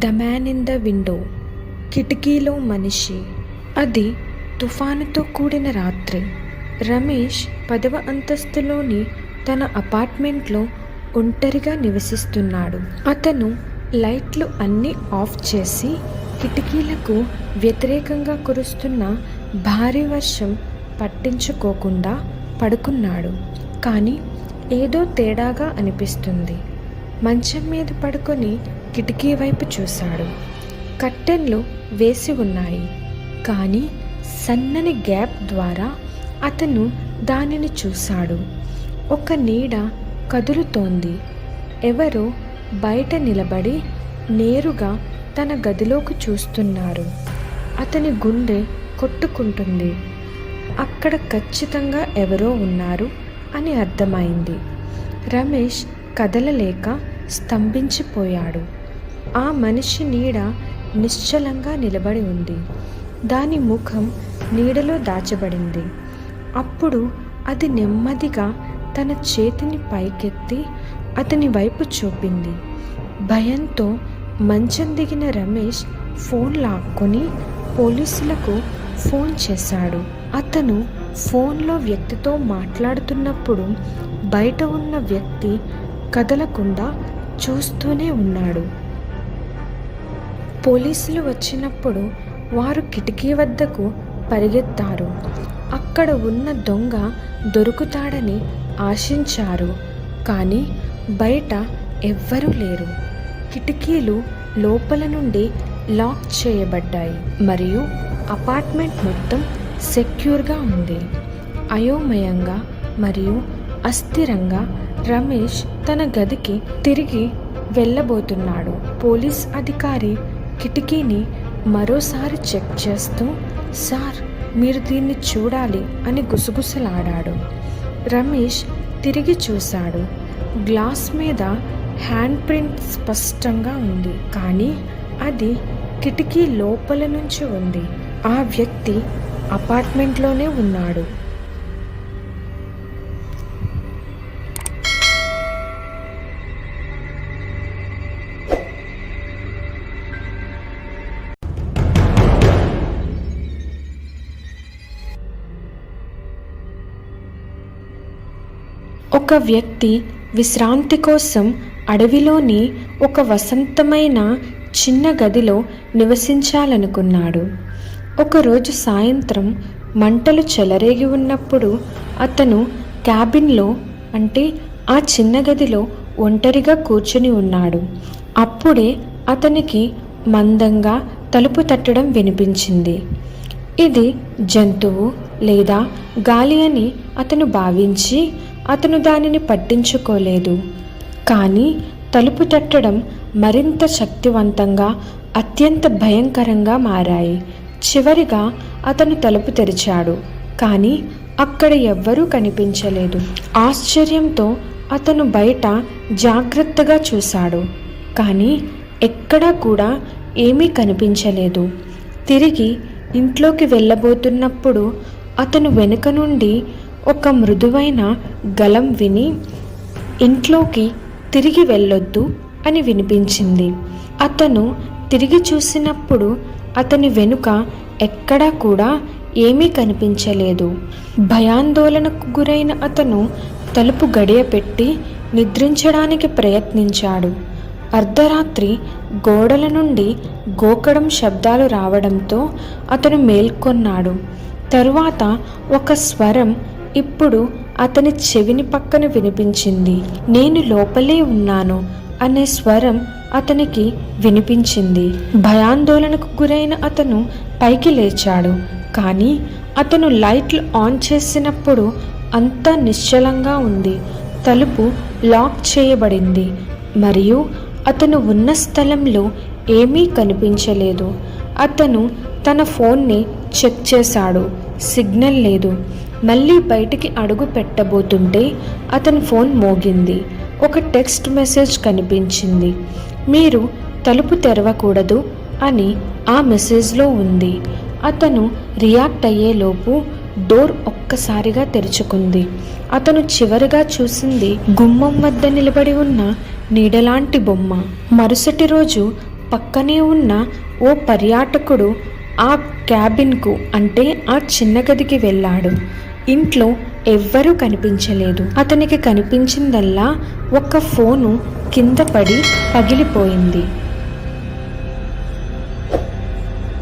The man in the window. కిటికీలో మనిషి. అది తుఫానుతో కూడిన రాత్రి. రమేష్ 10వ అంతస్తులోని తన అపార్ట్మెంట్లో ఒంటరిగా నివసిస్తున్నాడు. అతను లైట్లు అన్నీ ఆఫ్ చేసి కిటికీలకు వ్యతిరేకంగా కురుస్తున్న భారీ వర్షం పట్టించుకోకుండా పడుకున్నాడు. కానీ ఏదో తేడాగా అనిపిస్తుంది. మంచం మీద పడుకొని కిటికీ వైపు చూశాడు. కర్టెన్లు వేసి ఉన్నాయి, కానీ సన్నని గ్యాప్ ద్వారా అతను దానిని చూశాడు. ఒక నీడ కదులుతోంది. ఎవరో బయట నిలబడి నేరుగా తన గదిలోకి చూస్తున్నారు. అతని గుండె కొట్టుకుంటుంది. అక్కడ ఖచ్చితంగా ఎవరో ఉన్నారు అని అర్థమైంది. రమేష్ కదలలేక స్తంభించిపోయాడు. ఆ మనిషి నీడ నిశ్చలంగా నిలబడి ఉంది. దాని ముఖం నీడలో దాచబడింది. అప్పుడు అది నెమ్మదిగా తన చేతిని పైకెత్తి అతని వైపు చూపింది. భయంతో మంచం దిగిన రమేష్ ఫోన్ లాక్కొని పోలీసులకు ఫోన్ చేశాడు. అతను ఫోన్లో వ్యక్తితో మాట్లాడుతున్నప్పుడు బయట ఉన్న వ్యక్తి కదలకుండా చూస్తూనే ఉన్నాడు. పోలీసులు వచ్చినప్పుడు వారు కిటికీ వద్దకు పరిగెత్తారు. అక్కడ ఉన్న దొంగ దొరుకుతాడని ఆశించారు. కానీ బయట ఎవ్వరూ లేరు. కిటికీలు లోపల నుండి లాక్ చేయబడ్డాయి మరియు అపార్ట్మెంట్ మొత్తం సెక్యూర్గా ఉంది. అయోమయంగా మరియు అస్థిరంగా రమేష్ తన గదికి తిరిగి వెళ్ళబోతున్నాడు. పోలీస్ అధికారి కిటికీని మరోసారి చెక్ చేస్తూ, సార్, మీరు దీన్ని చూడాలి అని గుసగుసలాడాడు. రమేష్ తిరిగి చూశాడు. గ్లాస్ మీద హ్యాండ్ ప్రింట్ స్పష్టంగా ఉంది, కానీ అది కిటికీ లోపల నుంచి ఉంది. ఆ వ్యక్తి అపార్ట్మెంట్లోనే ఉన్నాడు. ఒక వ్యక్తి విశ్రాంతి కోసం అడవిలోని ఒక వసంతమైన చిన్న గదిలో నివసించాలనుకున్నాడు. ఒకరోజు సాయంత్రం మంటలు చెలరేగి ఉన్నప్పుడు అతను క్యాబిన్లో, అంటే ఆ చిన్న గదిలో ఒంటరిగా కూర్చుని ఉన్నాడు. అప్పుడే అతనికి మందంగా తలుపు తట్టడం వినిపించింది. ఇది జంతువు లేదా గాలి అని అతను భావించి అతను దానిని పట్టించుకోలేదు. కానీ తలుపు తట్టడం మరింత శక్తివంతంగా, అత్యంత భయంకరంగా మారాయి. చివరిగా అతను తలుపు తెరిచాడు, కానీ అక్కడ ఎవ్వరూ కనిపించలేదు. ఆశ్చర్యంతో అతను బయట జాగ్రత్తగా చూశాడు, కానీ ఎక్కడా కూడా ఏమీ కనిపించలేదు. తిరిగి ఇంట్లోకి వెళ్ళబోతున్నప్పుడు అతను వెనుక నుండి ఒక మృదువైన గళం విని, ఇంట్లోకి తిరిగి వెళ్ళొద్దు అని వినిపించింది. అతను తిరిగి చూసినప్పుడు అతని వెనుక ఎక్కడా కూడా ఏమీ కనిపించలేదు. భయాందోళనకు గురైన అతను తలుపు గడియ పెట్టి నిద్రించడానికి ప్రయత్నించాడు. అర్ధరాత్రి గోడల నుండి గోకడం శబ్దాలు రావడంతో అతను మేల్కొన్నాడు. తరువాత ఒక స్వరం ఇప్పుడు అతని చెవిని పక్కన వినిపించింది. నేను లోపలే ఉన్నాను అనే స్వరం అతనికి వినిపించింది. భయాందోళనకు గురైన అతను పైకి లేచాడు, కానీ అతను లైట్లు ఆన్ చేసినప్పుడు అంతా నిశ్చలంగా ఉంది. తలుపు లాక్ చేయబడింది మరియు అతను ఉన్న స్థలంలో ఏమీ కనిపించలేదు. అతను తన ఫోన్ని చెక్ చేశాడు. సిగ్నల్ లేదు. మళ్ళీ బయటికి అడుగు పెట్టబోతుంటే అతని ఫోన్ మోగింది. ఒక టెక్స్ట్ మెసేజ్ కనిపించింది. మీరు తలుపు తెరవకూడదు అని ఆ మెసేజ్లో ఉంది. అతను రియాక్ట్ అయ్యేలోపు డోర్ ఒక్కసారిగా తెరుచుకుంది. అతను చివరిగా చూసింది గుమ్మం వద్ద నిలబడి ఉన్న నీడలాంటి బొమ్మ. మరుసటి రోజు పక్కనే ఉన్న ఓ పర్యాటకుడు ఆ క్యాబిన్కు అంటే ఆ చిన్న గదికి వెళ్ళాడు. ఇంట్లో ఎవ్వరూ కనిపించలేదు. అతనికి కనిపించిందల్లా ఒక ఫోను కింద పడి పగిలిపోయింది.